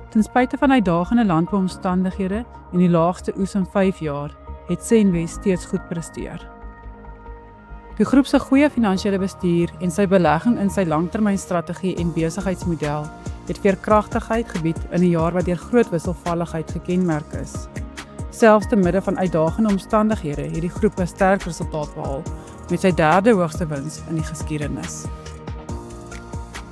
Ten spyte van uitdagende landbouomstandighede en die laagste oes in 5 jaar, het Senwes steeds goed presteer. Die groep se goeie finansiële bestuur en sy belegging in sy langtermynstrategie en besigheidsmodel het veerkragtigheid gebied in 'n jaar wat deur groot wisselvalligheid gekenmerk is. Selfs te midde van uitdagende omstandighede het die groep 'n sterk resultaat behaal met sy 3de hoogste wins in die geskiedenis.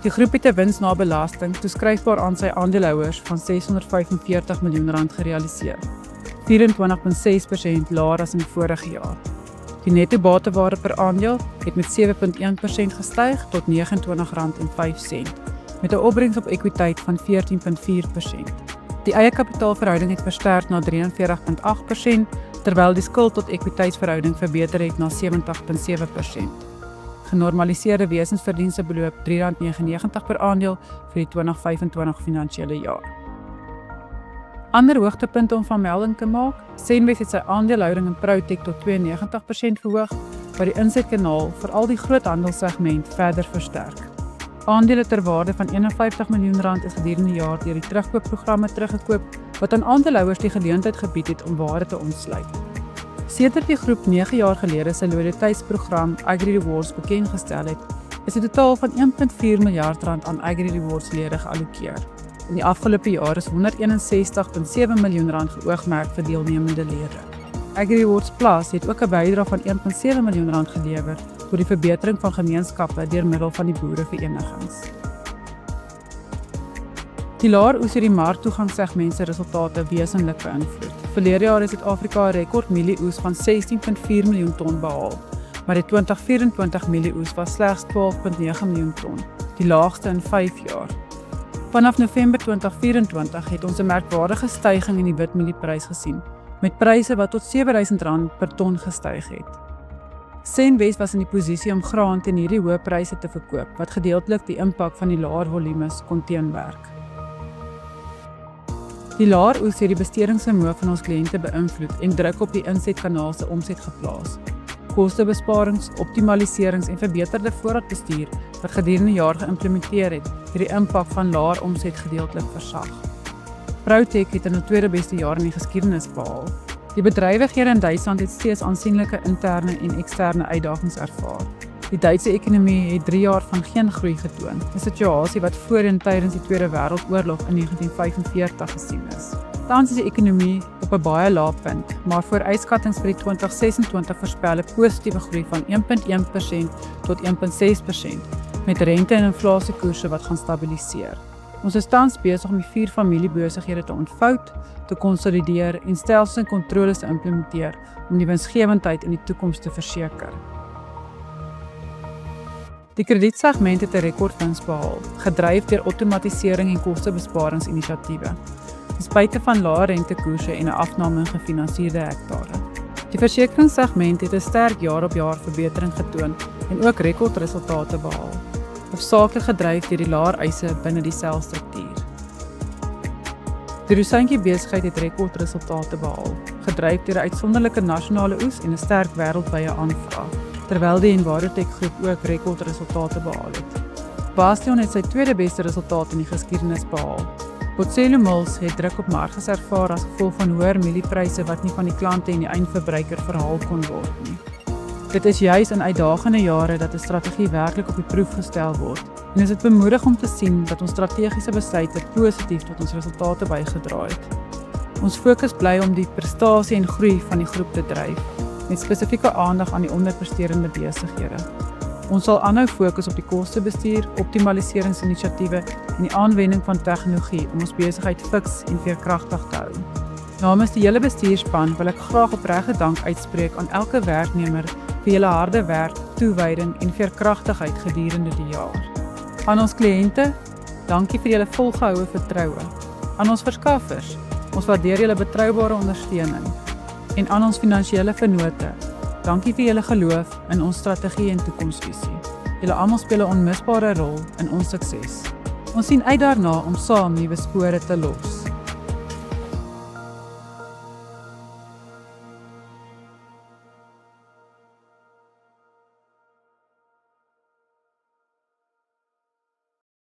Die groep het 'n wins na belasting toeskryfbaar aan sy aandeelhouers van R645 miljoen gerealiseer, 24,6% laer as in die vorige jaar. Die netto batewaarde per aandeel het met 7,1% gestyg tot R29,05, met 'n opbrengs op ekwiteit van 14,4%. Die eie kapitaalverhouding het versterk na 43,8%, terwyl die skuld tot ekwiteitsverhouding verbeter het na 70,7%. Genormaliseerde wesensverdienste beloop R3,99 per aandeel vir die 2025 finansiële jaar. Ander hoogtepunte om van melding te maak, Senwes het sy aandeelhouding in Protek tot 92% verhoog, wat die insetkanaal vir al die groothandelssegment verder versterk. Aandele ter waarde van R51 miljoen is gedurende die jaar deur die terugkoopprogramme teruggekoop, wat aan aandeelhouers die geleentheid gebied het om waarde te ontsluit. Sedert die groep 9 jaar gelede sy loyaliteitsprogram AgriRewards bekendgestel het, is 'n totaal van R1,4 miljard aan AgriRewards lede geallokeer. In die afgelope jaar is R161,7 miljoen geoogmerk vir deelnemende lede. AgriRewards Plus het ook 'n bydrae van R1,7 miljoen gelewer vir die verbetering van gemeenskappe deur middel van die boereverenigings. Die laer oes het die marktoegangssegment se resultate wesentlik beïnvloed. Verlede jaar het Suid-Afrika 'n rekord mielieoes van 16,4 miljoen ton behaal, maar die 2024 mielieoes was slegs 12,9 miljoen ton, die laagste in 5 jaar. Vanaf November 2024 het ons 'n merkwaardige styging in die witmielie-prys gesien, met pryse wat tot R7,000 per ton gestyg het. Senwes was in die posisie om graan teen hierdie hoë pryse te verkoop, wat gedeeltelik die impak van die laer volumes kon teenwerk. Die laer oes het die bestedingsvermoë van ons kliënte beïnvloed en druk op die insetkanaal se omset geplaas. Kostebesparings, optimaliserings en verbeterde voorraadbestuur wat gedurende die jaar geïmplementeer het die impak van laer omset gedeeltelik versag. Protek het 'n tweede beste jaar in die geskiedenis behaal. Die bedrywighede in Duitsland het steeds aansienlike interne en eksterne uitdagings ervaar. Die Duitse ekonomie het 3 jaar van geen groei getoon, 'n situasie wat voorheen tydens die Tweede Wêreldoorlog in 1945 gesien is. Tans is die ekonomie op 'n baie lae punt, maar vooruitskattings vir die 2026 voorspel 'n positiewe groei van 1,1% tot 1,6%, met rente en inflasiekoerse wat gaan stabiliseer. Ons is tans besig om die 4 familiebesighede te ontvou, te konsolideer en stelsels en kontroles te implementeer om die winsgewendheid in die toekoms te verseker. Die kredietsegment het 'n rekordwins behaal, gedryf deur outomatisering en kostebesparingsinisiatiewe, ten spyte van lae rentekoerse en 'n afname in gefinansierde hektare. Die versekeringssegment het 'n sterk jaar-op-jaar verbetering getoon en ook rekordresultate behaal, hoofsaaklik gedryf deur die laer eise binne die selstruktuur. Die Rosyntjie besigheid het rekordresultate behaal, gedryf deur 'n uitsonderlike nasionale oes en 'n sterk wêreldwye aanvraag, terwyl die Envirotech groep ook rekordresultate behaal het. Bastion het sy tweede beste resultaat in die geskiedenis behaal. Botselo Mills het druk op marges ervaar as gevolg van hoër mieliepryse wat nie van die klante en die eindverbruiker verhaal kon word nie. Dit is juis in uitdagende jare dat 'n strategie werklik op die proef gestel word en is dit bemoedig om te sien dat ons strategiese besluite positief tot ons resultate bygedra het. Ons fokus bly om die prestasie en groei van die groep te dryf, met spesifieke aandag aan die onderpresterende besighede. Ons sal aanhou fokus op die kostebestuur, optimaliseringsinisiatiewe en die aanwending van tegnologie om ons besigheid fiks en veerkragtig te hou. Namens die hele bestuurspan wil ek graag oprege dank uitspreek aan elke werknemer vir julle harde werk, toewyding en veerkragtigheid gedurende die jaar. Aan ons kliënte, dankie vir julle volgehoue vertroue. Aan ons verskaffers, ons waardeer julle betroubare ondersteuning. En aan ons finansiële vennote, dankie vir julle geloof in ons strategie en toekomsvisie. Julle almal speel 'n onmisbare rol in ons sukses. Ons sien uit daarna om saam nuwe spore te los.